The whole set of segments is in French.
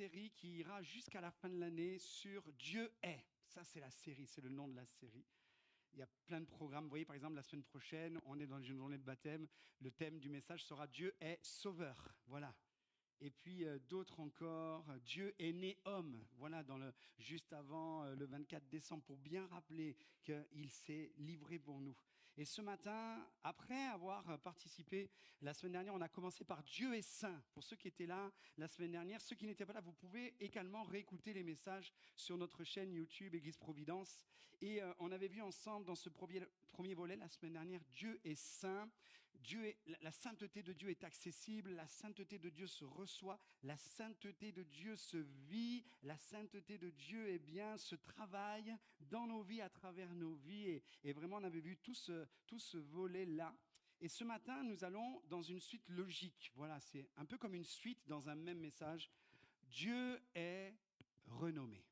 série qui ira jusqu'à la fin de l'année sur Dieu est. Ça, c'est la série, c'est le nom de la série. Il y a plein de programmes. Vous voyez, par exemple, la semaine prochaine, on est dans une journée de baptême. Le thème du message sera Dieu est sauveur. Voilà. Et puis d'autres encore, Dieu est né homme, voilà, juste avant le 24 décembre, pour bien rappeler qu'il s'est livré pour nous. Et ce matin, après avoir participé, la semaine dernière, on a commencé par Dieu est saint. Pour ceux qui étaient là la semaine dernière, ceux qui n'étaient pas là, vous pouvez également réécouter les messages sur notre chaîne YouTube Église Providence. Et on avait vu ensemble dans ce premier volet la semaine dernière, Dieu est saint. La sainteté de Dieu est accessible, la sainteté de Dieu se reçoit, la sainteté de Dieu se vit, la sainteté de Dieu se travaille dans nos vies, à travers nos vies. Et vraiment, on avait vu tout ce volet-là. Et ce matin, nous allons dans une suite logique. Voilà, c'est un peu comme une suite dans un même message. Dieu est renommé.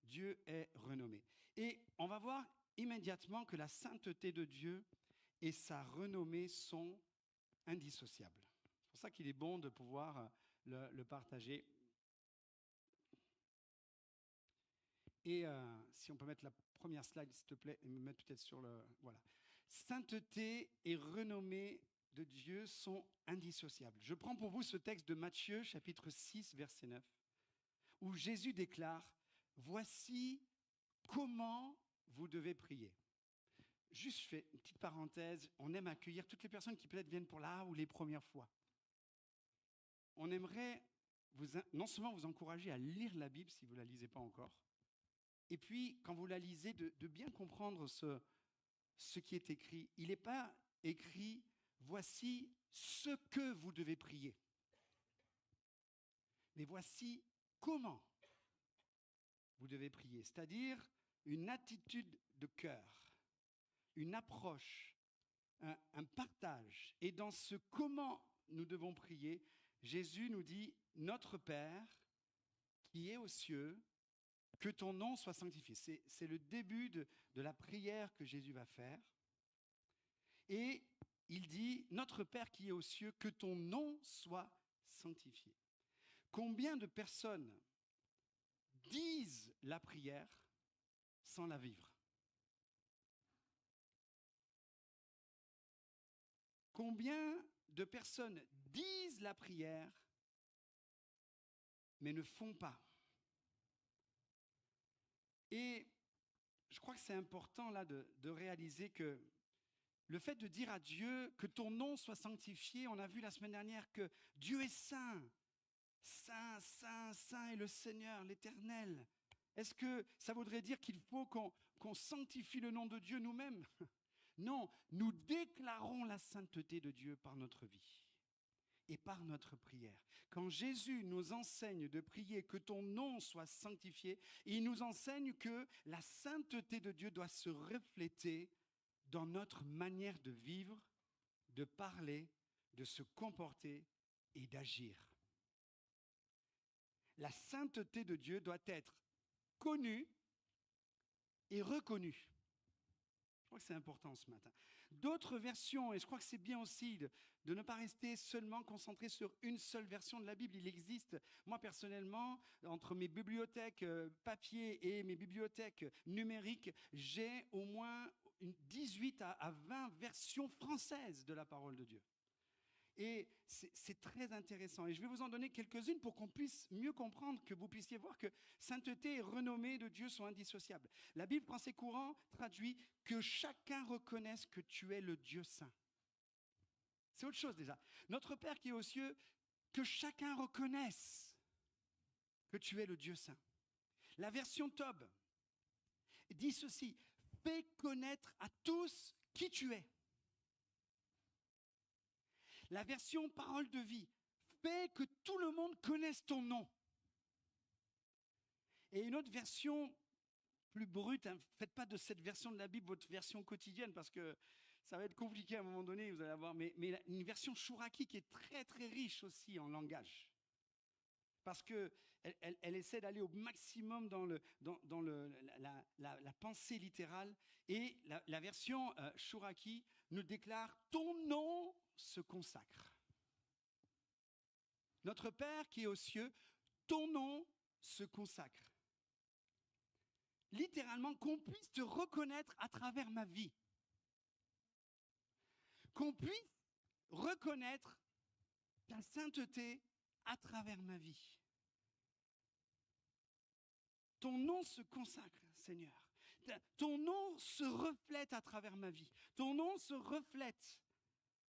Dieu est renommé. Et on va voir immédiatement que la sainteté de Dieu et sa renommée sont indissociables. C'est pour ça qu'il est bon de pouvoir le partager. Et si on peut mettre la première slide, s'il te plaît, et me mettre peut-être sur le... Voilà. Sainteté et renommée de Dieu sont indissociables. Je prends pour vous ce texte de Matthieu, chapitre 6, verset 9, où Jésus déclare « Voici comment vous devez prier ». Juste, je fais une petite parenthèse, on aime accueillir toutes les personnes qui peut-être viennent pour là ou les premières fois. On aimerait non seulement vous encourager à lire la Bible si vous ne la lisez pas encore, et puis quand vous la lisez, de bien comprendre ce qui est écrit. Il n'est pas écrit « voici ce que vous devez prier », mais voici comment vous devez prier, c'est-à-dire une attitude de cœur. Une approche, un partage. Et dans ce comment nous devons prier, Jésus nous dit « Notre Père qui est aux cieux, que ton nom soit sanctifié ». C'est le début de la prière que Jésus va faire. Et il dit « Notre Père qui est aux cieux, que ton nom soit sanctifié ». Combien de personnes disent la prière sans la vivre ? Combien de personnes disent la prière, mais ne font pas? Et je crois que c'est important là de réaliser que le fait de dire à Dieu que ton nom soit sanctifié, on a vu la semaine dernière que Dieu est saint. Saint, saint, saint est le Seigneur, l'Éternel. Est-ce que ça voudrait dire qu'il faut qu'on sanctifie le nom de Dieu nous-mêmes ? Non, nous déclarons la sainteté de Dieu par notre vie et par notre prière. Quand Jésus nous enseigne de prier que ton nom soit sanctifié, il nous enseigne que la sainteté de Dieu doit se refléter dans notre manière de vivre, de parler, de se comporter et d'agir. La sainteté de Dieu doit être connue et reconnue. Je crois que c'est important ce matin. D'autres versions, et je crois que c'est bien aussi de ne pas rester seulement concentré sur une seule version de la Bible. Il existe, moi personnellement, entre mes bibliothèques papier et mes bibliothèques numériques, j'ai au moins 18 à 20 versions françaises de la parole de Dieu. Et c'est très intéressant. Et je vais vous en donner quelques-unes pour qu'on puisse mieux comprendre, que vous puissiez voir que sainteté et renommée de Dieu sont indissociables. La Bible français courant traduit « que chacun reconnaisse que tu es le Dieu saint ». C'est autre chose déjà. Notre Père qui est aux cieux, que chacun reconnaisse que tu es le Dieu saint. La version Tob dit ceci « fais connaître à tous qui tu es ». La version Parole de vie, fais que tout le monde connaisse ton nom. Et une autre version plus brute, hein, faites pas de cette version de la Bible votre version quotidienne parce que ça va être compliqué à un moment donné, vous allez avoir, mais une version Chouraki qui est très très riche aussi en langage. Parce qu'elle essaie d'aller au maximum dans la pensée littérale. Et la version Chouraki nous déclare « ton nom se consacre ». Notre Père qui est aux cieux, ton nom se consacre. Littéralement, qu'on puisse te reconnaître à travers ma vie. Qu'on puisse reconnaître ta sainteté à travers ma vie. Ton nom se consacre, Seigneur. Ton nom se reflète à travers ma vie. Ton nom se reflète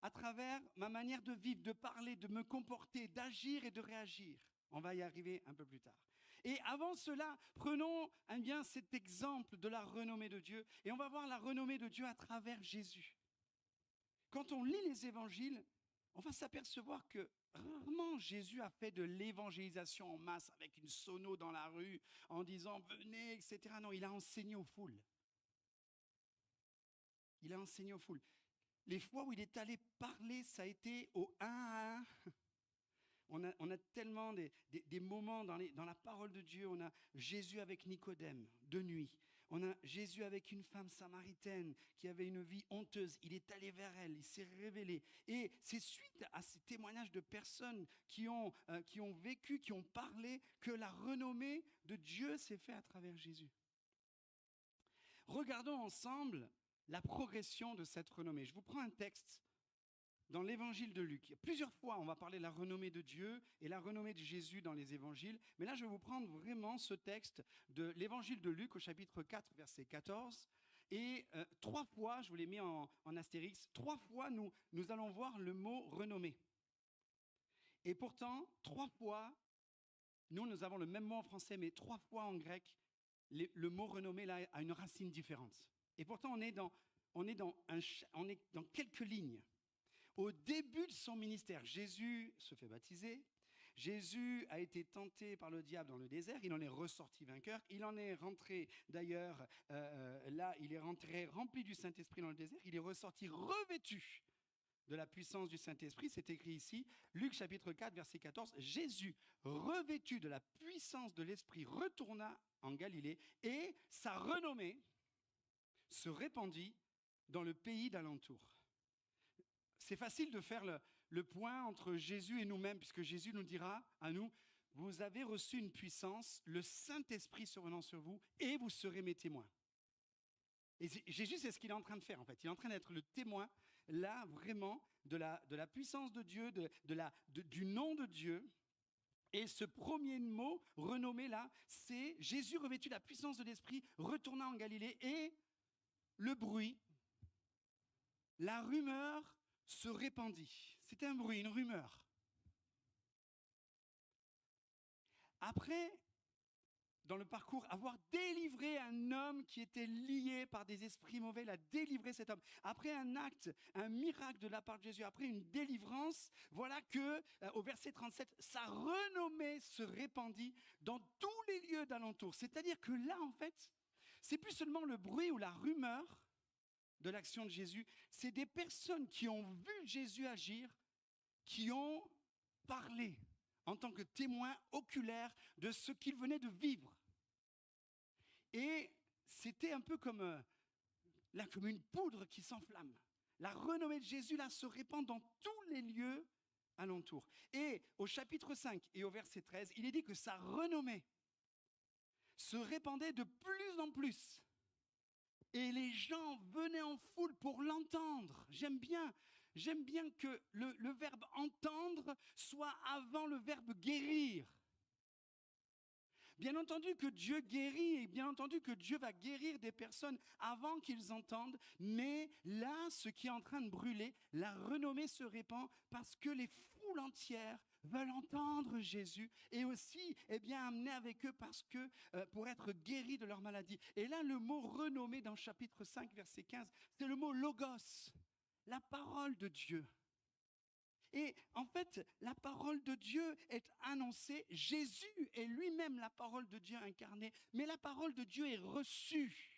à travers ma manière de vivre, de parler, de me comporter, d'agir et de réagir. On va y arriver un peu plus tard. Et avant cela, prenons bien cet exemple de la renommée de Dieu. Et on va voir la renommée de Dieu à travers Jésus. Quand on lit les évangiles, on va s'apercevoir que rarement Jésus a fait de l'évangélisation en masse avec une sono dans la rue en disant « venez », etc. Non, il a enseigné aux foules. Il a enseigné aux foules. Les fois où il est allé parler, ça a été au 1 à 1. On a tellement des moments dans la parole de Dieu. On a Jésus avec Nicodème, de nuit. On a Jésus avec une femme samaritaine qui avait une vie honteuse. Il est allé vers elle, il s'est révélé. Et c'est suite à ces témoignages de personnes qui ont vécu, qui ont parlé, que la renommée de Dieu s'est faite à travers Jésus. Regardons ensemble la progression de cette renommée. Je vous prends un texte dans l'évangile de Luc. Plusieurs fois, on va parler de la renommée de Dieu et la renommée de Jésus dans les évangiles. Mais là, je vais vous prendre vraiment ce texte de l'évangile de Luc au chapitre 4, verset 14. Et 3 fois, je vous l'ai mis en astérix, 3 fois, nous allons voir le mot renommée. Et pourtant, 3 fois, nous avons le même mot en français, mais 3 fois en grec, le mot renommée là, a une racine différente. Et pourtant, on est dans quelques lignes. Au début de son ministère, Jésus se fait baptiser. Jésus a été tenté par le diable dans le désert. Il en est ressorti vainqueur. Il en est rentré, d'ailleurs, il est rentré rempli du Saint-Esprit dans le désert. Il est ressorti revêtu de la puissance du Saint-Esprit. C'est écrit ici, Luc chapitre 4, verset 14. Jésus, revêtu de la puissance de l'Esprit, retourna en Galilée et sa renommée se répandit dans le pays d'alentour. C'est facile de faire le point entre Jésus et nous-mêmes, puisque Jésus nous dira à nous, vous avez reçu une puissance, le Saint-Esprit survenant sur vous, et vous serez mes témoins. Et Jésus, c'est ce qu'il est en train de faire, en fait. Il est en train d'être le témoin, là, vraiment, de la puissance de Dieu, du nom de Dieu. Et ce premier mot, renommé là, c'est Jésus revêtu de la puissance de l'Esprit, retourna en Galilée, et le bruit, la rumeur se répandit. C'était un bruit, une rumeur. Après, dans le parcours, avoir délivré un homme qui était lié par des esprits mauvais, il a délivré cet homme. Après un acte, un miracle de la part de Jésus, après une délivrance, voilà que, au verset 37, sa renommée se répandit dans tous les lieux d'alentour. C'est-à-dire que là, en fait, c'est plus seulement le bruit ou la rumeur de l'action de Jésus, c'est des personnes qui ont vu Jésus agir, qui ont parlé en tant que témoins oculaires de ce qu'il venait de vivre. Et c'était un peu comme une poudre qui s'enflamme. La renommée de Jésus là se répand dans tous les lieux alentours. Et au chapitre 5 et au verset 13, il est dit que sa renommée se répandait de plus en plus. Et les gens venaient en foule pour l'entendre. J'aime bien que le verbe entendre soit avant le verbe guérir. Bien entendu que Dieu guérit et bien entendu que Dieu va guérir des personnes avant qu'ils entendent. Mais là, ce qui est en train de brûler, la renommée se répand parce que les foules entières veulent entendre Jésus et aussi amener avec eux parce que pour être guéris de leur maladie. Et là, le mot renommé dans chapitre 5, verset 15, c'est le mot logos, la parole de Dieu. Et en fait, la parole de Dieu est annoncée. Jésus est lui-même la parole de Dieu incarnée, mais la parole de Dieu est reçue.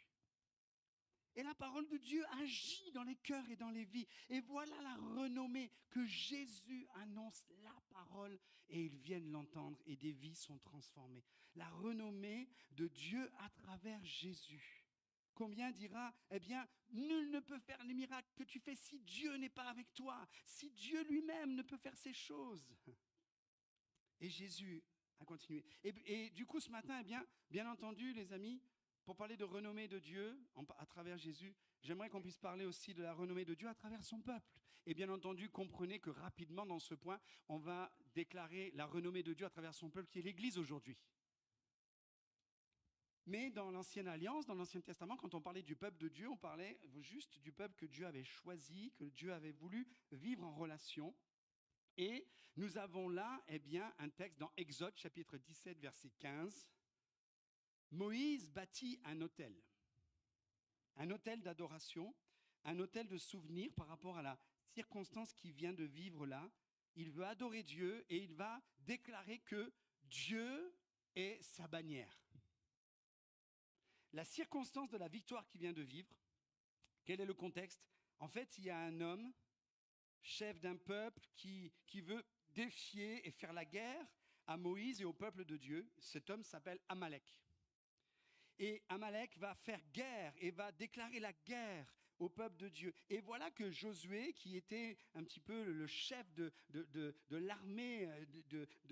Et la parole de Dieu agit dans les cœurs et dans les vies. Et voilà la renommée que Jésus annonce la parole et ils viennent l'entendre et des vies sont transformées. La renommée de Dieu à travers Jésus. Combien dira, nul ne peut faire les miracles que tu fais si Dieu n'est pas avec toi, si Dieu lui-même ne peut faire ces choses. Et Jésus à continuer. Et du coup, ce matin, bien entendu, les amis, pour parler de renommée de Dieu à travers Jésus, j'aimerais qu'on puisse parler aussi de la renommée de Dieu à travers son peuple. Et bien entendu, comprenez que rapidement, dans ce point, on va déclarer la renommée de Dieu à travers son peuple, qui est l'Église aujourd'hui. Mais dans l'Ancienne Alliance, dans l'Ancien Testament, quand on parlait du peuple de Dieu, on parlait juste du peuple que Dieu avait choisi, que Dieu avait voulu vivre en relation. Et nous avons là, un texte dans Exode, chapitre 17, verset 15. Moïse bâtit un autel d'adoration, un autel de souvenir par rapport à la circonstance qu'il vient de vivre là. Il veut adorer Dieu et il va déclarer que Dieu est sa bannière. La circonstance de la victoire qu'il vient de vivre, quel est le contexte? En fait, il y a un homme, chef d'un peuple, qui veut défier et faire la guerre à Moïse et au peuple de Dieu. Cet homme s'appelle Amalek. Et Amalek va faire guerre et va déclarer la guerre au peuple de Dieu. Et voilà que Josué, qui était un petit peu le chef de l'armée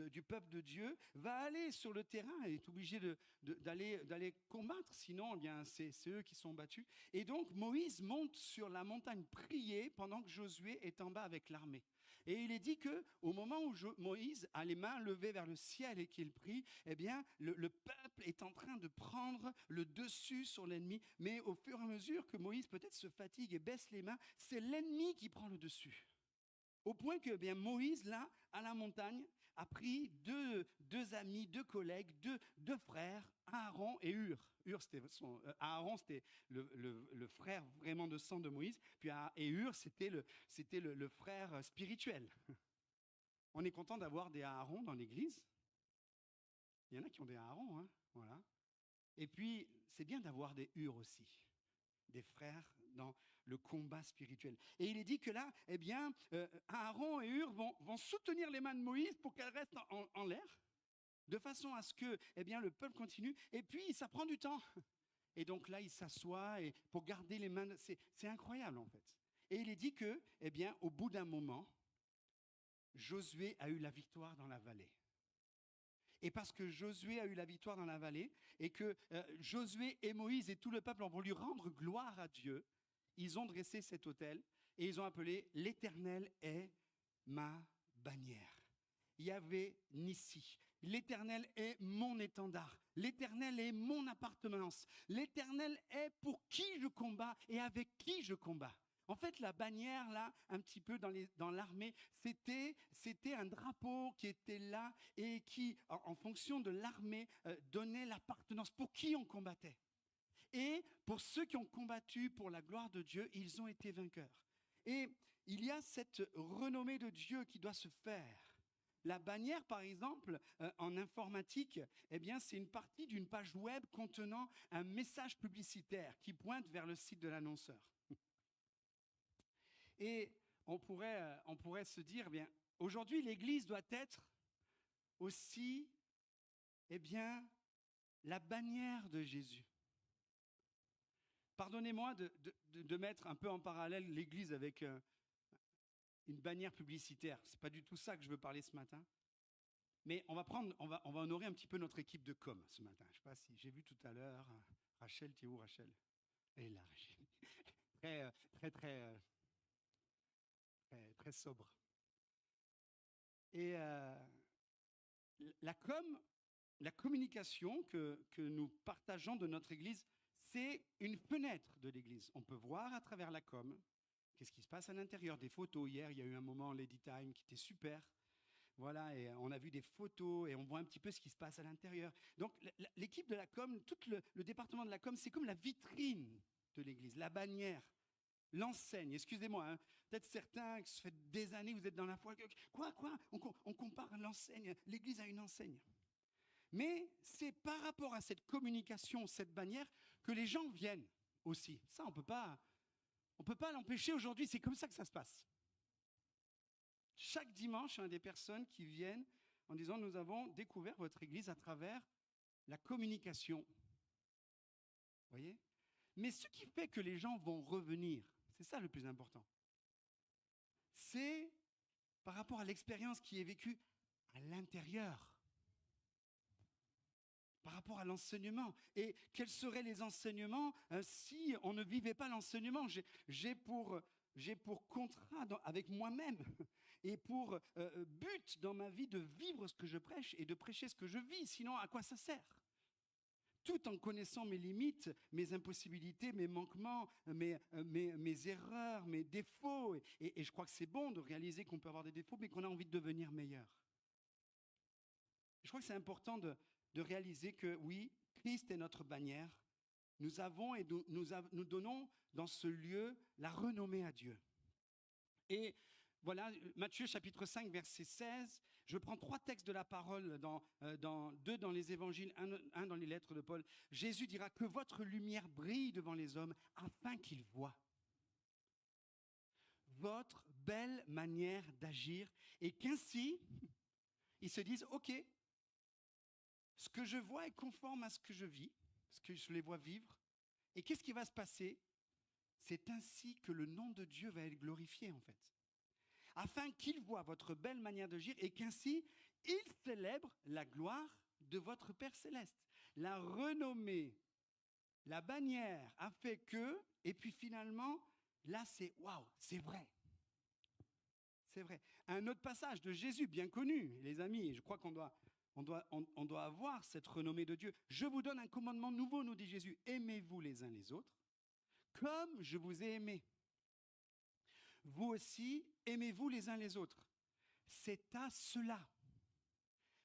du peuple de Dieu, va aller sur le terrain et est obligé d'aller combattre, sinon c'est eux qui sont battus. Et donc Moïse monte sur la montagne prier pendant que Josué est en bas avec l'armée. Et il est dit qu'au moment où Moïse a les mains levées vers le ciel et qu'il prie, le peuple est en train de prendre le dessus sur l'ennemi. Mais au fur et à mesure que Moïse peut-être se fatigue et baisse les mains, c'est l'ennemi qui prend le dessus. Au point que Moïse, là, à la montagne, a pris deux amis, deux collègues, deux frères, Aaron et Hur. Aaron, c'était le frère vraiment de sang de Moïse, et Hur, c'était le frère spirituel. On est content d'avoir des Aaron dans l'église. Il y en a qui ont des Aaron, hein, voilà. Et puis, c'est bien d'avoir des Hur aussi, des frères dans le combat spirituel. Et il est dit que là, Aaron et Hur vont soutenir les mains de Moïse pour qu'elles restent en l'air, de façon à ce que le peuple continue. Et puis, ça prend du temps. Et donc là, il s'assoit et pour garder les mains. C'est incroyable, en fait. Et il est dit que, au bout d'un moment, Josué a eu la victoire dans la vallée. Et parce que Josué a eu la victoire dans la vallée, et que Josué et Moïse et tout le peuple ont voulu rendre gloire à Dieu, ils ont dressé cet autel et ils ont appelé « L'Éternel est ma bannière ». Yahvé Nissi. L'Éternel est mon étendard. L'Éternel est mon appartenance. L'Éternel est pour qui je combats et avec qui je combats. En fait, la bannière, là, un petit peu dans l'armée, c'était un drapeau qui était là et qui, en fonction de l'armée, donnait l'appartenance pour qui on combattait. Et pour ceux qui ont combattu pour la gloire de Dieu, ils ont été vainqueurs. Et il y a cette renommée de Dieu qui doit se faire. La bannière, par exemple, en informatique, c'est une partie d'une page web contenant un message publicitaire qui pointe vers le site de l'annonceur. Et on pourrait se dire, aujourd'hui, l'Église doit être aussi, la bannière de Jésus. Pardonnez-moi de mettre un peu en parallèle l'Église avec une bannière publicitaire. Ce n'est pas du tout ça que je veux parler ce matin. Mais on va honorer un petit peu notre équipe de com ce matin. Je ne sais pas si j'ai vu tout à l'heure. Rachel, tu es où, Rachel? Elle est là, Rachel. Très sobre. Et la communication que nous partageons de notre Église, c'est une fenêtre de l'Église. On peut voir à travers la com qu'est-ce qui se passe à l'intérieur. Des photos. Hier, il y a eu un moment, Lady Time, qui était super. Voilà, et on a vu des photos et on voit un petit peu ce qui se passe à l'intérieur. Donc, l'équipe de la com, tout le département de la com, c'est comme la vitrine de l'Église, la bannière, l'enseigne. Excusez-moi, hein, peut-être certains, qui se fait des années, vous êtes dans la foi. Quoi on compare l'enseigne. L'Église a une enseigne. Mais c'est par rapport à cette communication, cette bannière, que les gens viennent aussi. Ça, on peut pas l'empêcher aujourd'hui, c'est comme ça que ça se passe. Chaque dimanche, il y a des personnes qui viennent en disant « Nous avons découvert votre Église à travers la communication. » Vous voyez? Mais ce qui fait que les gens vont revenir, c'est ça le plus important. C'est par rapport à l'expérience qui est vécue à l'intérieur. rapport à l'enseignement. Et quels seraient les enseignements si on ne vivait pas l'enseignement? J'ai pour contrat avec moi-même et pour but dans ma vie de vivre ce que je prêche et de prêcher ce que je vis. Sinon, à quoi ça sert? Tout en connaissant mes limites, mes impossibilités, mes manquements, mes erreurs, mes défauts. Et je crois que c'est bon de réaliser qu'on peut avoir des défauts, mais qu'on a envie de devenir meilleur. Je crois que c'est important de réaliser que oui, Christ est notre bannière. Nous avons et nous donnons dans ce lieu la renommée à Dieu. Et voilà, Matthieu chapitre 5, verset 16. Je prends 3 textes de la parole, deux dans les évangiles, un dans les lettres de Paul. Jésus dira que votre lumière brille devant les hommes afin qu'ils voient votre belle manière d'agir et qu'ainsi, ils se disent, OK, ce que je vois est conforme à ce que je vis, ce que je les vois vivre. Et qu'est-ce qui va se passer? C'est ainsi que le nom de Dieu va être glorifié, en fait. Afin qu'ils voient votre belle manière d'agir et qu'ainsi, ils célèbrent la gloire de votre Père céleste. La renommée, la bannière a fait que, et puis finalement, là c'est waouh, c'est vrai. C'est vrai. Un autre passage de Jésus, bien connu, les amis, je crois qu'on doit avoir cette renommée de Dieu. Je vous donne un commandement nouveau, nous dit Jésus. Aimez-vous les uns les autres, comme je vous ai aimé. Vous aussi, aimez-vous les uns les autres. C'est à cela,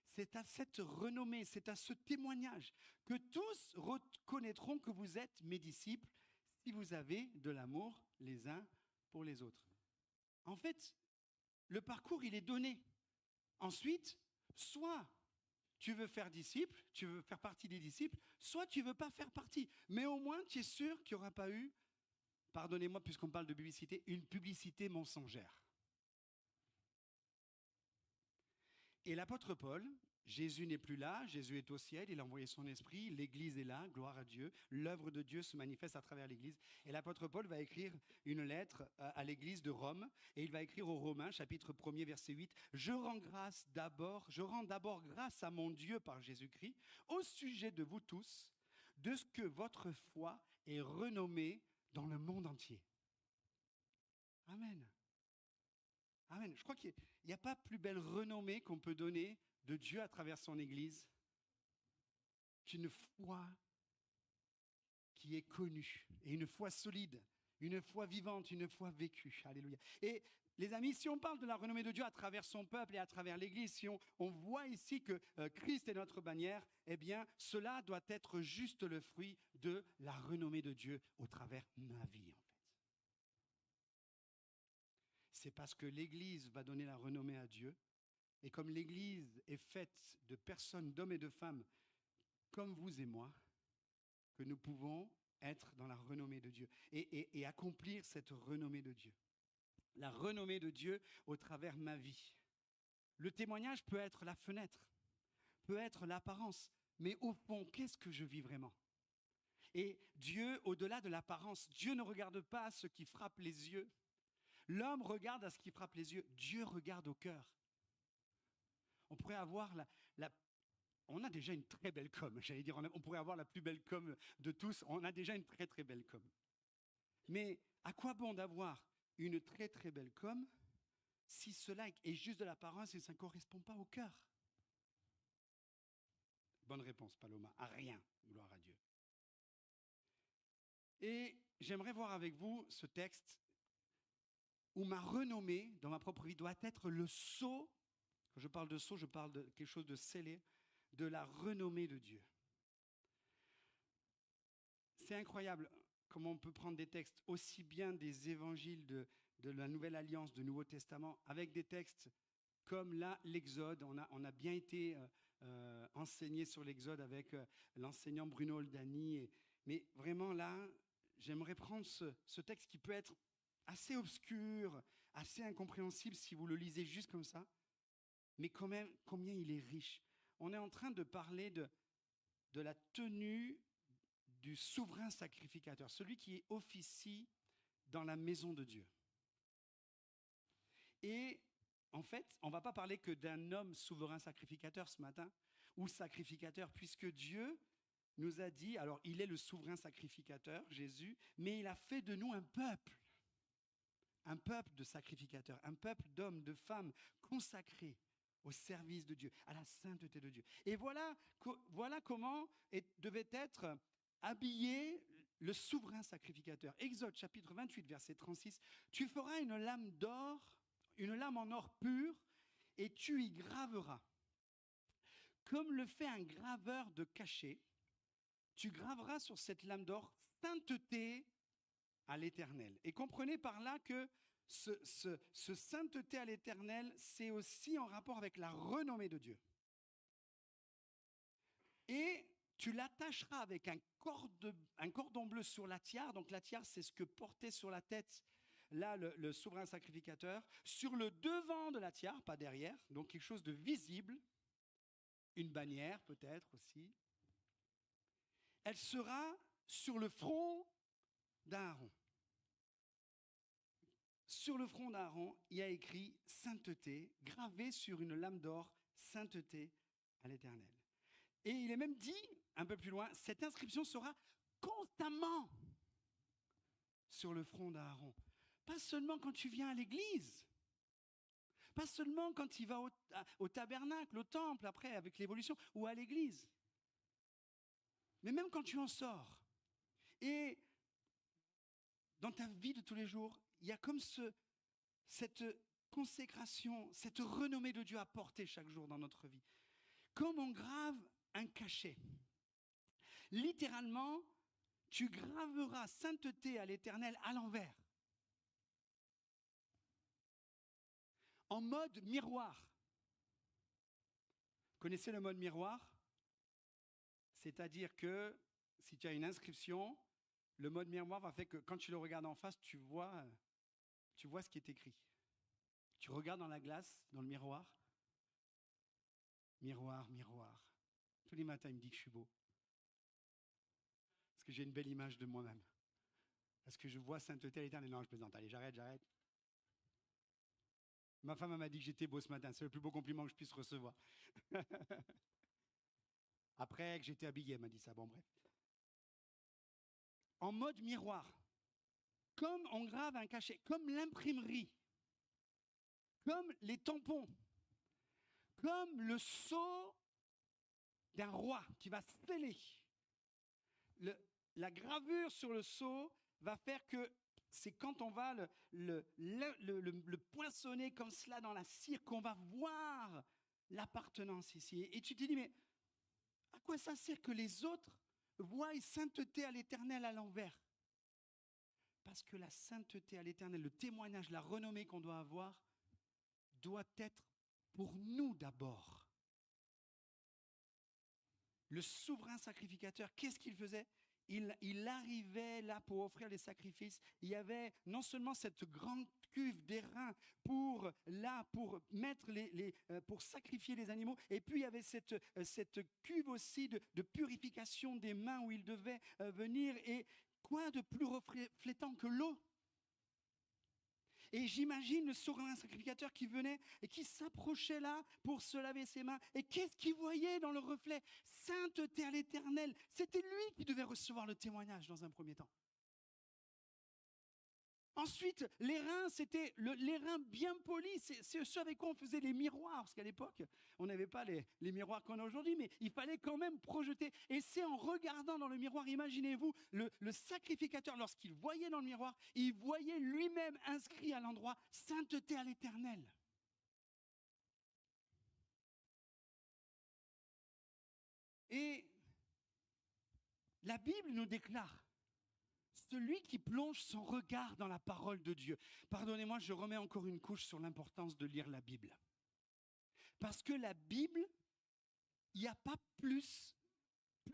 c'est à cette renommée, c'est à ce témoignage que tous reconnaîtront que vous êtes mes disciples si vous avez de l'amour les uns pour les autres. En fait, le parcours, il est donné. Ensuite, soit tu veux faire disciple, tu veux faire partie des disciples, soit tu ne veux pas faire partie. Mais au moins, tu es sûr qu'il n'y aura pas eu, pardonnez-moi puisqu'on parle de publicité, une publicité mensongère. Et l'apôtre Paul, Jésus n'est plus là, Jésus est au ciel, il a envoyé son esprit, l'Église est là, gloire à Dieu, l'œuvre de Dieu se manifeste à travers l'Église. Et l'apôtre Paul va écrire une lettre à l'Église de Rome, et il va écrire aux Romains, chapitre 1er, verset 8, « Je rends d'abord grâce à mon Dieu par Jésus-Christ, au sujet de vous tous, de ce que votre foi est renommée dans le monde entier. » Amen. Amen. Je crois qu'il n'y a pas plus belle renommée qu'on peut donner de Dieu à travers son Église qu'une foi qui est connue et une foi solide, une foi vivante, une foi vécue. Alléluia. Et les amis, si on parle de la renommée de Dieu à travers son peuple et à travers l'Église, si on voit ici que Christ est notre bannière, eh bien, cela doit être juste le fruit de la renommée de Dieu au travers ma vie, en fait. C'est parce que l'Église va donner la renommée à Dieu. Et comme l'Église est faite de personnes, d'hommes et de femmes, comme vous et moi, que nous pouvons être dans la renommée de Dieu et accomplir cette renommée de Dieu. La renommée de Dieu au travers ma vie. Le témoignage peut être la fenêtre, peut être l'apparence, mais au fond, qu'est-ce que je vis vraiment? Et Dieu, au-delà de l'apparence, Dieu ne regarde pas ce qui frappe les yeux. L'homme regarde à ce qui frappe les yeux. Dieu regarde au cœur. On pourrait avoir on a déjà une très belle com, j'allais dire, on pourrait avoir la plus belle com de tous, on a déjà une très très belle com. Mais à quoi bon d'avoir une très très belle com si cela est juste de l'apparence et ça ne correspond pas au cœur? Bonne réponse, Paloma, à rien, gloire à Dieu. Et j'aimerais voir avec vous ce texte où ma renommée dans ma propre vie doit être le sceau. Quand je parle de sceau, je parle de quelque chose de scellé, de la renommée de Dieu. C'est incroyable comment on peut prendre des textes aussi bien des évangiles de la Nouvelle Alliance, du Nouveau Testament, avec des textes comme là, l'Exode. On a bien été enseigné sur l'Exode avec l'enseignant Bruno Oldani. Mais vraiment là, j'aimerais prendre ce texte qui peut être assez obscur, assez incompréhensible si vous le lisez juste comme ça, mais quand même, combien il est riche. On est en train de parler de la tenue du souverain sacrificateur, celui qui officie dans la maison de Dieu. Et en fait, on ne va pas parler que d'un homme souverain sacrificateur ce matin. ou sacrificateur, puisque Dieu nous a dit, alors il est le souverain sacrificateur, Jésus, mais il a fait de nous un peuple de sacrificateurs, un peuple d'hommes, de femmes consacrés au service de Dieu, à la sainteté de Dieu. Et voilà comment devait être habillé le souverain sacrificateur. Exode chapitre 28, verset 36, « Tu feras une lame d'or, une lame en or pur, et tu y graveras. Comme le fait un graveur de cachet, tu graveras sur cette lame d'or sainteté à l'Éternel. » Et comprenez par là que ce sainteté à l'Éternel, c'est aussi en rapport avec la renommée de Dieu. Et tu l'attacheras avec un cordon bleu sur la tiare. Donc la tiare, c'est ce que portait sur la tête là le souverain sacrificateur. Sur le devant de la tiare, pas derrière, donc quelque chose de visible, une bannière peut-être aussi. Elle sera sur le front d'Aaron. Sur le front d'Aaron, il y a écrit « sainteté », gravé sur une lame d'or, « sainteté à l'Éternel ». Et il est même dit, un peu plus loin, cette inscription sera constamment sur le front d'Aaron. Pas seulement quand tu viens à l'église, pas seulement quand il va au tabernacle, au temple, après avec l'évolution, ou à l'église, mais même quand tu en sors. Et dans ta vie de tous les jours, il y a comme cette consécration, cette renommée de Dieu à porter chaque jour dans notre vie. Comme on grave un cachet. Littéralement, tu graveras sainteté à l'Éternel à l'envers. En mode miroir. Connaissez le mode miroir? C'est-à-dire que si tu as une inscription, le mode miroir va faire que quand tu le regardes en face, tu vois ce qui est écrit. Tu regardes dans la glace, dans le miroir. Miroir, miroir. Tous les matins, il me dit que je suis beau. Parce que j'ai une belle image de moi-même. Parce que je vois sainteté à l'Éternel. Non, je plaisante. Allez, j'arrête. Ma femme m'a dit que j'étais beau ce matin. C'est le plus beau compliment que je puisse recevoir. Après que j'étais habillé, elle m'a dit ça. Bon, bref. En mode miroir. Comme on grave un cachet. Comme l'imprimerie. Comme les tampons. Comme le sceau d'un roi qui va sceller. La gravure sur le sceau va faire que c'est quand on va le poinçonner comme cela dans la cire qu'on va voir l'appartenance ici. Et tu te dis, mais à quoi ça sert que les autres voient sainteté à l'Éternel à l'envers? Parce que la sainteté à l'Éternel, le témoignage, la renommée qu'on doit avoir, doit être pour nous d'abord. Le souverain sacrificateur, qu'est-ce qu'il faisait? Il arrivait là pour offrir les sacrifices. Il y avait non seulement cette grande cuve d'airain pour mettre pour sacrifier les animaux, et puis il y avait cette cuve aussi de purification des mains où il devait venir. Et quoi de plus reflétant que l'eau? Et j'imagine le souverain sacrificateur qui venait et qui s'approchait là pour se laver ses mains. Et qu'est-ce qu'il voyait dans le reflet? Sainteté à l'Éternel. C'était lui qui devait recevoir le témoignage dans un premier temps. Ensuite, l'airain, c'était l'airain bien poli. C'est ce avec quoi on faisait les miroirs. Parce qu'à l'époque, on n'avait pas les miroirs qu'on a aujourd'hui, mais il fallait quand même projeter. Et c'est en regardant dans le miroir, imaginez-vous, le sacrificateur, lorsqu'il voyait dans le miroir, il voyait lui-même inscrit à l'endroit « Sainteté à l'Éternel ». Et la Bible nous déclare celui qui plonge son regard dans la parole de Dieu. Pardonnez-moi, je remets encore une couche sur l'importance de lire la Bible. Parce que la Bible, il n'y a pas plus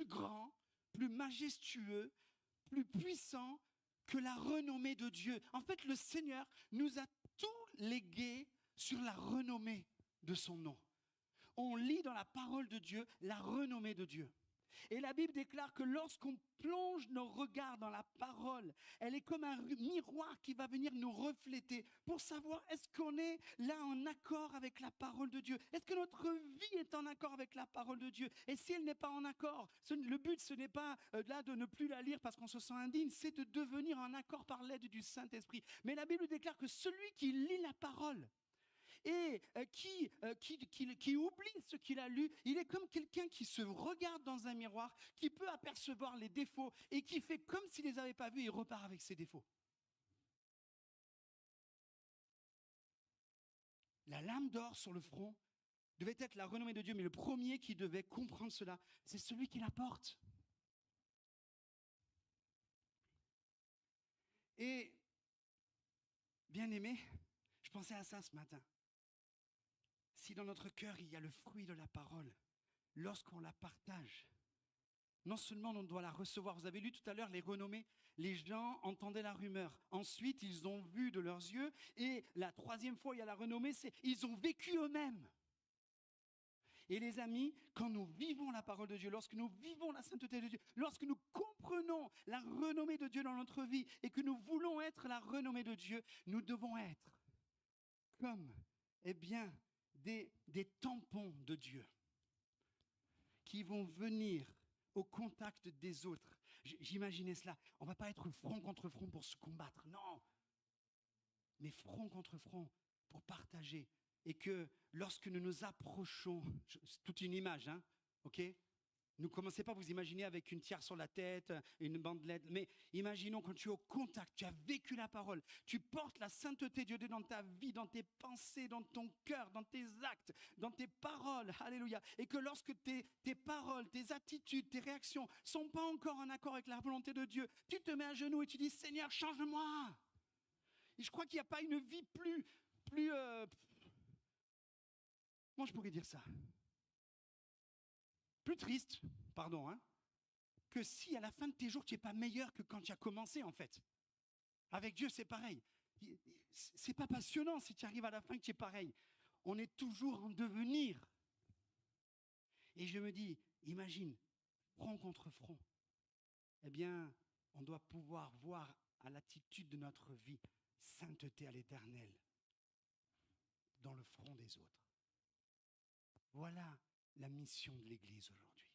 grand, plus majestueux, plus puissant que la renommée de Dieu. En fait, le Seigneur nous a tout légué sur la renommée de son nom. On lit dans la parole de Dieu la renommée de Dieu. Et la Bible déclare que lorsqu'on plonge nos regards dans la parole, elle est comme un miroir qui va venir nous refléter pour savoir est-ce qu'on est là en accord avec la parole de Dieu. Est-ce que notre vie est en accord avec la parole de Dieu? Et si elle n'est pas en accord, le but ce n'est pas là de ne plus la lire parce qu'on se sent indigne, c'est de devenir en accord par l'aide du Saint-Esprit. Mais la Bible déclare que celui qui lit la parole, et qui oublie ce qu'il a lu, il est comme quelqu'un qui se regarde dans un miroir, qui peut apercevoir les défauts et qui fait comme s'il ne les avait pas vus et repart avec ses défauts. La lame d'or sur le front devait être la renommée de Dieu, mais le premier qui devait comprendre cela, c'est celui qui la porte. Et, bien aimé, je pensais à ça ce matin. Si dans notre cœur, il y a le fruit de la parole, lorsqu'on la partage, non seulement on doit la recevoir. Vous avez lu tout à l'heure les renommées, les gens entendaient la rumeur. Ensuite, ils ont vu de leurs yeux. Et la troisième fois, il y a la renommée, c'est ils ont vécu eux-mêmes. Et les amis, quand nous vivons la parole de Dieu, lorsque nous vivons la sainteté de Dieu, lorsque nous comprenons la renommée de Dieu dans notre vie et que nous voulons être la renommée de Dieu, nous devons être comme, des tampons de Dieu qui vont venir au contact des autres. J'imaginais cela. On ne va pas être front contre front pour se combattre, non. Mais front contre front pour partager. Et que lorsque nous nous approchons, c'est toute une image, hein, ok ? Ne commencez pas à vous imaginer avec une tiare sur la tête, une bandelette. Mais imaginons quand tu es au contact, tu as vécu la parole, tu portes la sainteté de Dieu dans ta vie, dans tes pensées, dans ton cœur, dans tes actes, dans tes paroles. Alléluia. Et que lorsque tes paroles, tes attitudes, tes réactions ne sont pas encore en accord avec la volonté de Dieu, tu te mets à genoux et tu dis, Seigneur, change-moi. Et je crois qu'il n'y a pas une vie plus comment je pourrais dire ça ? Plus triste, pardon, hein, que si à la fin de tes jours, tu n'es pas meilleur que quand tu as commencé, en fait. Avec Dieu, c'est pareil. C'est pas passionnant si tu arrives à la fin que tu es pareil. On est toujours en devenir. Et je me dis, imagine, front contre front. Eh bien, on doit pouvoir voir à l'attitude de notre vie, sainteté à l'Éternel, dans le front des autres. Voilà la mission de l'Église aujourd'hui.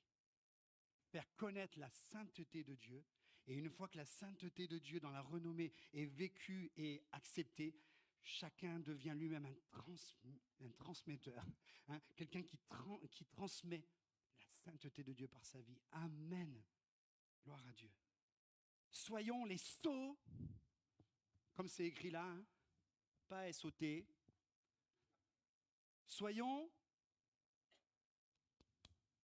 Faire connaître la sainteté de Dieu. Et une fois que la sainteté de Dieu dans la renommée est vécue et acceptée, chacun devient lui-même un transmetteur, hein, quelqu'un qui transmet la sainteté de Dieu par sa vie. Amen. Gloire à Dieu. Soyons les sceaux, comme c'est écrit là, hein, pas S-O-T. Soyons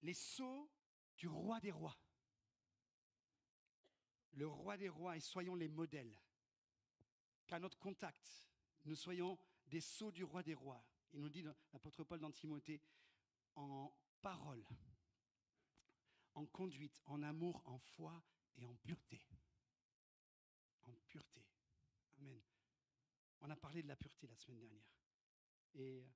les sceaux du roi des rois. Le roi des rois, et soyons les modèles. Qu'à notre contact, nous soyons des sceaux du roi des rois. Il nous dit, l'apôtre Paul dans Timothée, en parole, en conduite, en amour, en foi et en pureté. En pureté. Amen. On a parlé de la pureté la semaine dernière. Et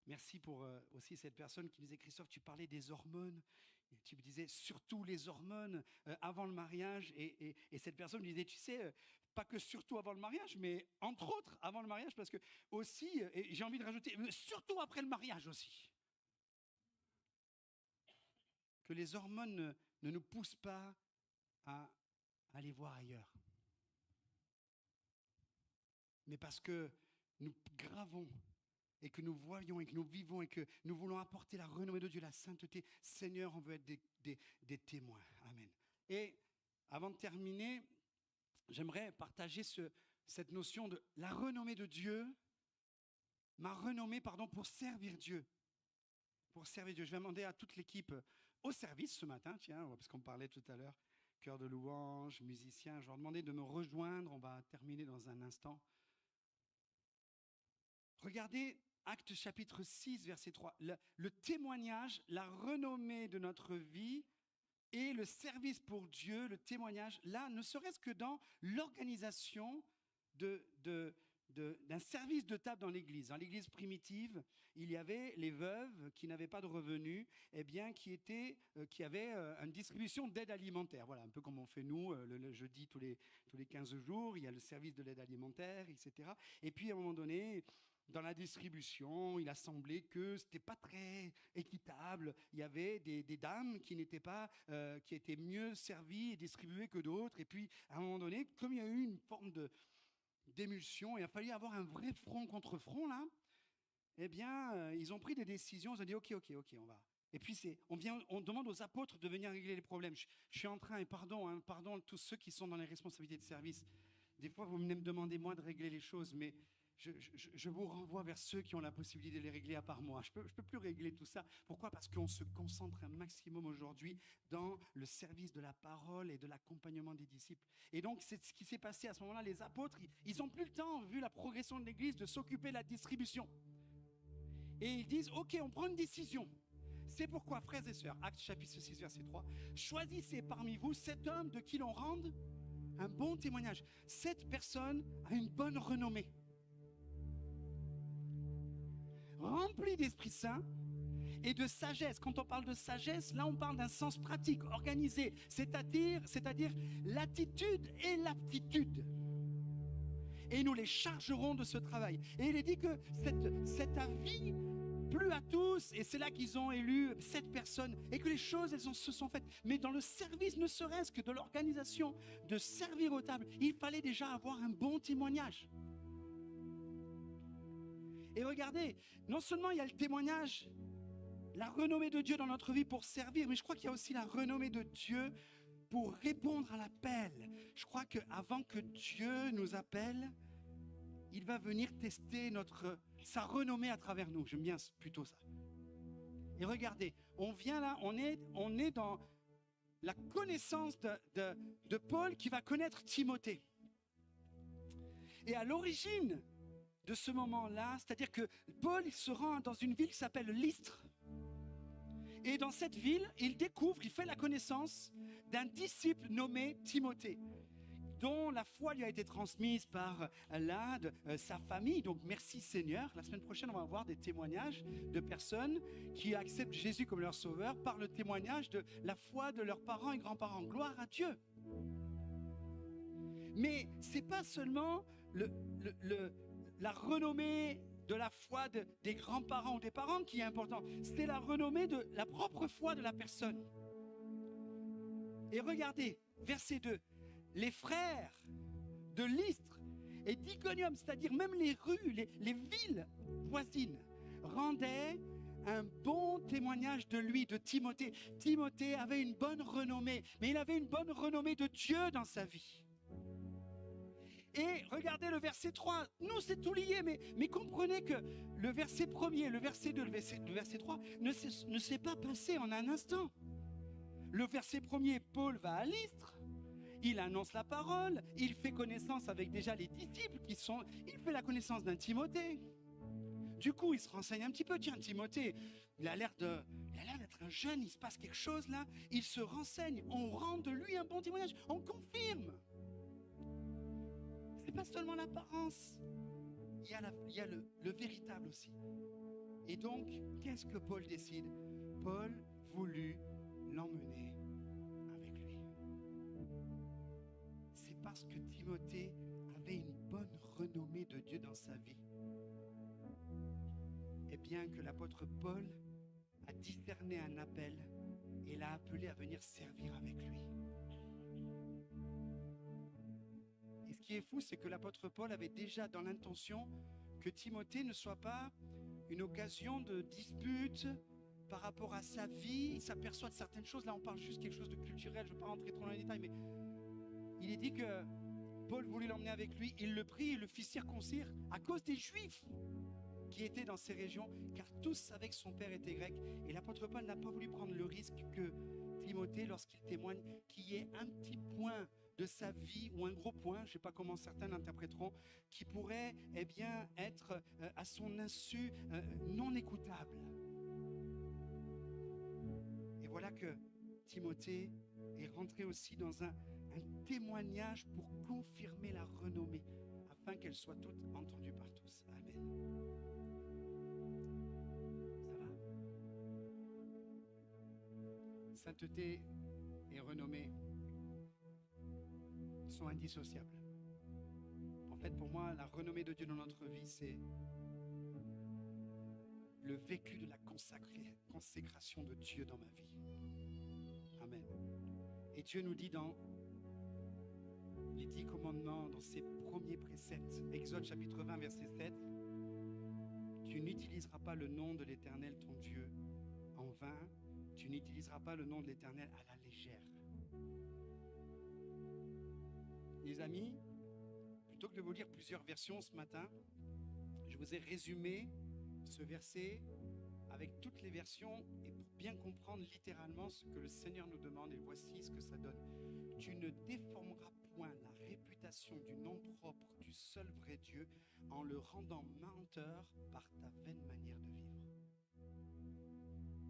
merci pour aussi cette personne qui disait, Christophe, tu parlais des hormones. Et tu me disais surtout les hormones avant le mariage. Et cette personne me disait, tu sais, pas que surtout avant le mariage, mais entre autres avant le mariage, parce que aussi, et j'ai envie de rajouter, surtout après le mariage aussi. Que les hormones ne nous poussent pas à aller voir ailleurs. Mais parce que nous gravons et que nous voyons et que nous vivons et que nous voulons apporter la renommée de Dieu, la sainteté. Seigneur, on veut être des témoins. Amen. Et avant de terminer, j'aimerais partager cette notion de la renommée de Dieu, ma renommée, pour servir Dieu. Pour servir Dieu. Je vais demander à toute l'équipe au service ce matin, tiens, parce qu'on parlait tout à l'heure, chœur de louange, musiciens, je vais leur demander de me rejoindre, on va terminer dans un instant. Regardez Actes chapitre 6, verset 3. Le témoignage, la renommée de notre vie et le service pour Dieu, le témoignage, là, ne serait-ce que dans l'organisation de d'un service de table dans l'église. Dans l'église primitive, il y avait les veuves qui n'avaient pas de revenus, qui avaient une distribution d'aide alimentaire. Voilà, un peu comme on fait nous, le jeudi tous les 15 jours, il y a le service de l'aide alimentaire, etc. Et puis à un moment donné, dans la distribution, il a semblé que ce n'était pas très équitable. Il y avait des dames qui qui étaient mieux servies et distribuées que d'autres. Et puis, à un moment donné, comme il y a eu une forme d'émulsion, il a fallu avoir un vrai front contre front, là, eh bien, ils ont pris des décisions. Ils ont dit, OK, on va. Et puis, on demande aux apôtres de venir régler les problèmes. Je suis en train, et pardon, tous ceux qui sont dans les responsabilités de service. Des fois, vous venez me demander, moi, de régler les choses, mais je vous renvoie vers ceux qui ont la possibilité de les régler à part moi. Je peux plus régler tout ça. Pourquoi ? Parce qu'on se concentre un maximum aujourd'hui dans le service de la parole et de l'accompagnement des disciples. Et donc, c'est ce qui s'est passé à ce moment-là. Les apôtres, ils n'ont plus le temps, vu la progression de l'Église, de s'occuper de la distribution. Et ils disent, OK, on prend une décision. C'est pourquoi, frères et sœurs, Actes chapitre 6, verset 3, choisissez parmi vous 7 hommes de qui l'on rende un bon témoignage. Cette personne a une bonne renommée. Rempli d'Esprit Saint et de sagesse. Quand on parle de sagesse, là on parle d'un sens pratique, organisé, c'est-à-dire l'attitude et l'aptitude. Et nous les chargerons de ce travail. Et il est dit que cet avis plut à tous, et c'est là qu'ils ont élu 7 personnes, et que les choses se sont faites. Mais dans le service, ne serait-ce que de l'organisation, de servir aux tables, il fallait déjà avoir un bon témoignage. Et regardez, non seulement il y a le témoignage, la renommée de Dieu dans notre vie pour servir, mais je crois qu'il y a aussi la renommée de Dieu pour répondre à l'appel. Je crois qu'avant que Dieu nous appelle, il va venir tester sa renommée à travers nous. J'aime bien plutôt ça. Et regardez, on vient là, on est dans la connaissance de Paul qui va connaître Timothée. Et à l'origine de ce moment-là, c'est-à-dire que Paul, il se rend dans une ville qui s'appelle Lystre. Et dans cette ville, il fait la connaissance d'un disciple nommé Timothée, dont la foi lui a été transmise par sa famille. Donc merci Seigneur. La semaine prochaine, on va avoir des témoignages de personnes qui acceptent Jésus comme leur sauveur par le témoignage de la foi de leurs parents et grands-parents. Gloire à Dieu. Mais c'est pas seulement la renommée de la foi des grands-parents ou des parents qui est important, c'est la renommée de la propre foi de la personne. Et regardez, verset 2, les frères de Lystre et d'Iconium, c'est-à-dire même les rues, les villes voisines, rendaient un bon témoignage de lui, de Timothée. Timothée avait une bonne renommée, mais il avait une bonne renommée de Dieu dans sa vie. Et regardez le verset 3, nous c'est tout lié, mais comprenez que le verset 1er, le verset 2, le verset 3 ne s'est pas passé en un instant. Le verset 1er, Paul va à Lystre, il annonce la parole, il fait connaissance avec déjà les disciples il fait la connaissance d'un Timothée. Du coup, il se renseigne un petit peu, tiens, Timothée, il a l'air d'être un jeune, il se passe quelque chose là, il se renseigne, on rend de lui un bon témoignage, on confirme. C'est pas seulement l'apparence, il y a le véritable aussi. Et donc, qu'est-ce que Paul décide ? Paul voulut l'emmener avec lui. C'est parce que Timothée avait une bonne renommée de Dieu dans sa vie, et bien que l'apôtre Paul a discerné un appel et l'a appelé à venir servir avec lui. Et ce qui est fou, c'est que l'apôtre Paul avait déjà dans l'intention que Timothée ne soit pas une occasion de dispute par rapport à sa vie. Il s'aperçoit de certaines choses. Là, on parle juste quelque chose de culturel. Je ne veux pas rentrer trop dans les détails, mais il est dit que Paul voulait l'emmener avec lui. Il le prit et le fit circoncire à cause des Juifs qui étaient dans ces régions, car tous savaient que son père était grec. Et l'apôtre Paul n'a pas voulu prendre le risque que Timothée, lorsqu'il témoigne, qu'il y ait un petit point de sa vie, ou un gros point, je ne sais pas comment certains l'interpréteront, qui pourrait être à son insu non écoutable. Et voilà que Timothée est rentré aussi dans un témoignage pour confirmer la renommée, afin qu'elles soient toutes entendues par tous. Amen. Ça va? Sainteté et renommée sont indissociables. En fait, pour moi, la renommée de Dieu dans notre vie, c'est le vécu de la consécration de Dieu dans ma vie. Amen. Et Dieu nous dit dans les 10 commandements, dans ses premiers préceptes, Exode chapitre 20, verset 7, tu n'utiliseras pas le nom de l'Éternel ton Dieu en vain, tu n'utiliseras pas le nom de l'Éternel à la légère. Les amis, plutôt que de vous lire plusieurs versions ce matin, je vous ai résumé ce verset avec toutes les versions et pour bien comprendre littéralement ce que le Seigneur nous demande, et voici ce que ça donne. Tu ne déformeras point la réputation du nom propre du seul vrai Dieu en le rendant menteur par ta vaine manière de vivre.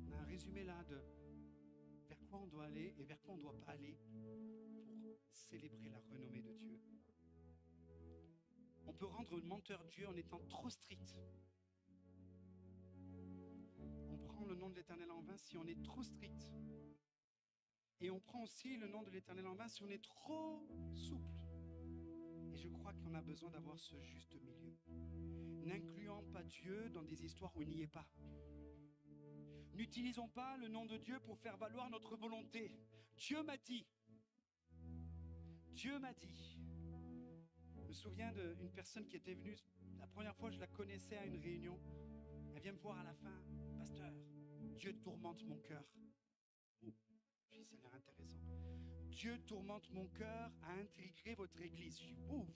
On a un résumé là de vers quoi on doit aller et vers quoi on ne doit pas aller pour célébrer la renommée de Dieu. On peut rendre menteur Dieu en étant trop strict. On prend le nom de l'Éternel en vain si on est trop strict. Et on prend aussi le nom de l'Éternel en vain si on est trop souple. Et je crois qu'on a besoin d'avoir ce juste milieu. N'incluant pas Dieu dans des histoires où il n'y est pas. N'utilisons pas le nom de Dieu pour faire valoir notre volonté. Dieu m'a dit. Dieu m'a dit. Je me souviens d'une personne qui était venue, la première fois je la connaissais à une réunion. Elle vient me voir à la fin. Pasteur, Dieu tourmente mon cœur. Oh, ça a l'air intéressant. Dieu tourmente mon cœur à intégrer votre église. Je dis, ouf.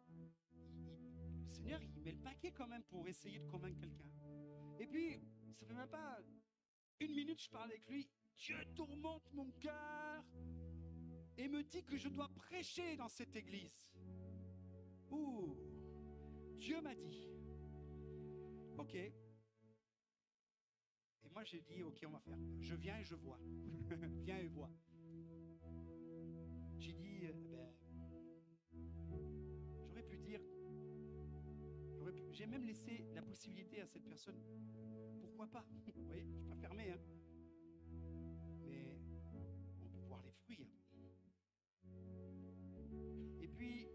Le Seigneur, il met le paquet quand même pour essayer de convaincre quelqu'un. Et puis, ça fait même pas une minute, je parle avec lui. Dieu tourmente mon cœur et me dit que je dois prêcher dans cette église. Ouh, Dieu m'a dit. Ok. Et moi, j'ai dit, ok, on va faire. Je viens et je vois. Viens et vois. J'ai dit, j'aurais pu dire, j'ai même laissé la possibilité à cette personne, pourquoi pas? Vous voyez, je ne suis pas fermé, hein. Mais on peut voir les fruits. Et puis,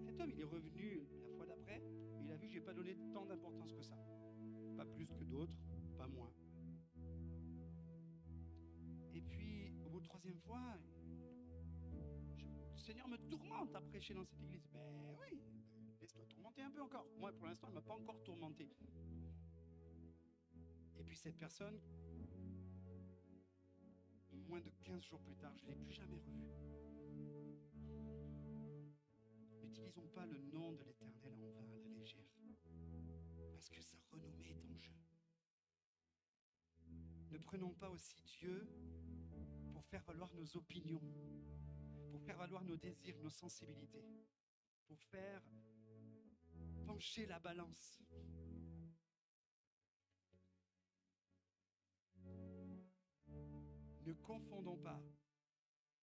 cet homme, il est revenu la fois d'après, il a vu que je n'ai pas donné tant d'importance que ça. Pas plus que d'autres, pas moins. Et puis, au bout de 3e fois, le Seigneur me tourmente à prêcher dans cette église. Ben oui, laisse-toi tourmenter un peu encore. Moi, pour l'instant, il ne m'a pas encore tourmenté. Et puis cette personne, moins de 15 jours plus tard, je ne l'ai plus jamais revue. N'utilisons pas le nom de l'Éternel en vain à la légère, parce que sa renommée est en jeu. Ne prenons pas aussi Dieu pour faire valoir nos opinions, pour faire valoir nos désirs, nos sensibilités, pour faire pencher la balance. Ne confondons pas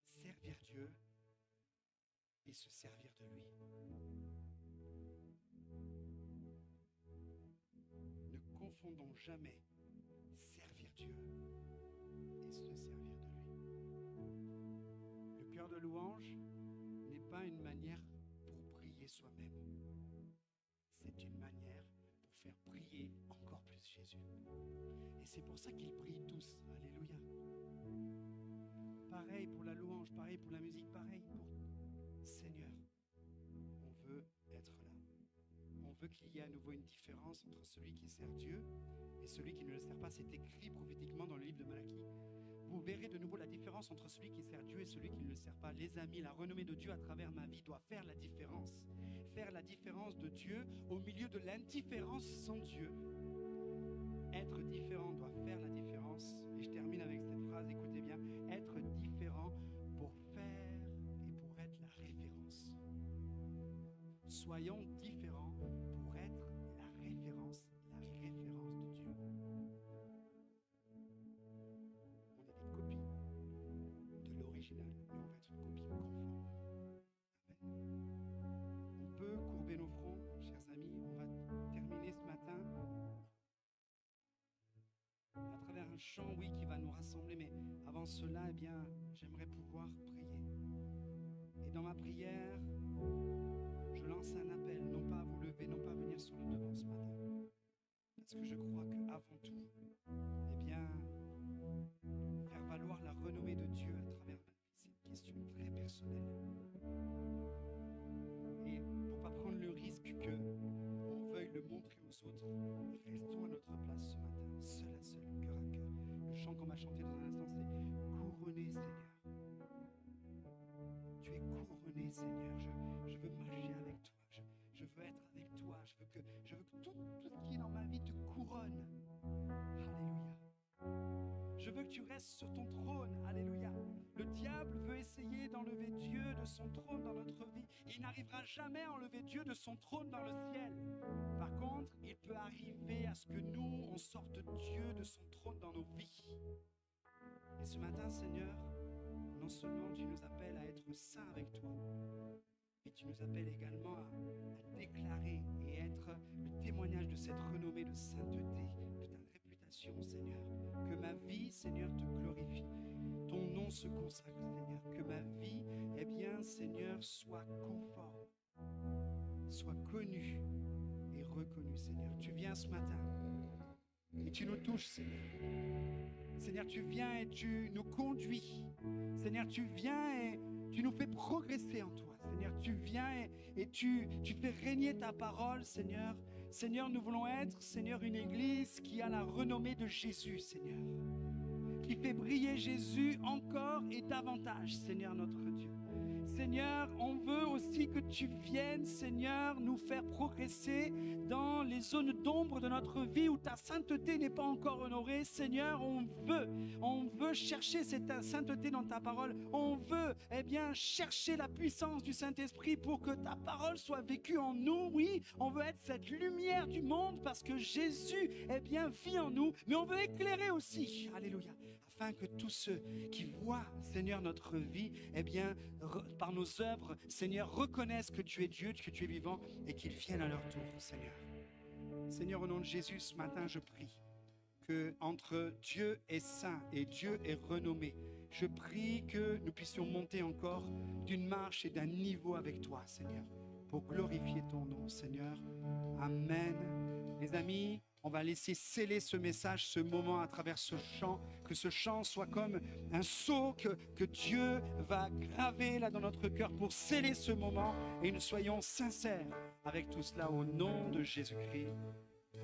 servir Dieu et se servir de lui. Ne confondons jamais servir Dieu et se servir de lui. Le cœur de louange n'est pas une manière pour prier soi-même. C'est une manière pour faire prier encore plus Jésus. Et c'est pour ça qu'ils prient tous. Alléluia. Pareil pour la louange, pareil pour la musique, pareil pour Seigneur. On veut être là. On veut qu'il y ait à nouveau une différence entre celui qui sert Dieu et celui qui ne le sert pas. C'est écrit prophétiquement dans le livre de Malachie. Vous verrez de nouveau la différence entre celui qui sert Dieu et celui qui ne le sert pas. Les amis, la renommée de Dieu à travers ma vie doit faire la différence. Faire la différence de Dieu au milieu de l'indifférence sans Dieu. Être différent doit faire la différence. Et je termine avec cette phrase, écoutez bien. Être différent pour faire et pour être la référence. Soyons différents pour être la référence de Dieu. On est des copies de l'original, mais on va être une copie conforme. Amen. On peut courber nos chant, oui, qui va nous rassembler, mais avant cela, eh bien, j'aimerais pouvoir prier. Et dans ma prière, je lance un appel, non pas à vous lever, non pas à venir sur le devant ce matin, parce que je crois qu'avant tout, eh bien, faire valoir la renommée de Dieu à travers ma vie, c'est une question très personnelle. Et pour ne pas prendre le risque qu'on veuille le montrer aux autres, restons à notre place ce matin, seul à seul, cœur à cœur. Le chant qu'on va chanter dans un instant, c'est couronné Seigneur. Tu es couronné Seigneur, je veux marcher avec toi, je veux être avec toi, je veux que tout ce qui est dans ma vie te couronne. Alléluia. Je veux que tu restes sur ton trône. Alléluia. Le diable veut essayer d'enlever Dieu de son trône dans notre vie. Il n'arrivera jamais à enlever Dieu de son trône dans le ciel. Par contre, il peut arriver à ce que nous, on sorte Dieu de son trône dans nos vies. Et ce matin, Seigneur, non seulement tu nous appelles à être saints avec toi, mais tu nous appelles également à déclarer et être le témoignage de cette renommée de sainteté, de ta réputation, Seigneur. Que ma vie, Seigneur, te glorifie. Ton nom se consacre, Seigneur. Que ma vie, eh bien, Seigneur, soit conforme, soit connue et reconnue, Seigneur. Tu viens ce matin et tu nous touches, Seigneur. Seigneur, tu viens et tu nous conduis. Seigneur, tu viens et tu nous fais progresser en toi. Seigneur, tu viens et tu fais régner ta parole, Seigneur. Seigneur, nous voulons être, Seigneur, une église qui a la renommée de Jésus, Seigneur. Qui fait briller Jésus encore et davantage, Seigneur notre Dieu. Seigneur, on veut aussi que tu viennes, Seigneur, nous faire progresser dans les zones d'ombre de notre vie où ta sainteté n'est pas encore honorée. Seigneur, on veut chercher cette sainteté dans ta parole. On veut, eh bien, chercher la puissance du Saint-Esprit pour que ta parole soit vécue en nous. Oui, on veut être cette lumière du monde parce que Jésus, eh bien, vit en nous. Mais on veut éclairer aussi. Alléluia. Afin que tous ceux qui voient, Seigneur, notre vie, eh bien, par nos œuvres, Seigneur, reconnaissent que tu es Dieu, que tu es vivant et qu'ils viennent à leur tour, Seigneur. Seigneur, au nom de Jésus, ce matin, je prie que entre Dieu est saint et Dieu est renommé, je prie que nous puissions monter encore d'une marche et d'un niveau avec toi, Seigneur, pour glorifier ton nom, Seigneur. Amen. Les amis, on va laisser sceller ce message, ce moment à travers ce chant, que ce chant soit comme un sceau que Dieu va graver là dans notre cœur pour sceller ce moment et nous soyons sincères avec tout cela au nom de Jésus-Christ.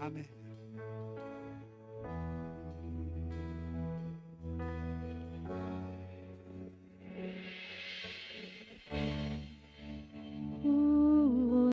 Amen.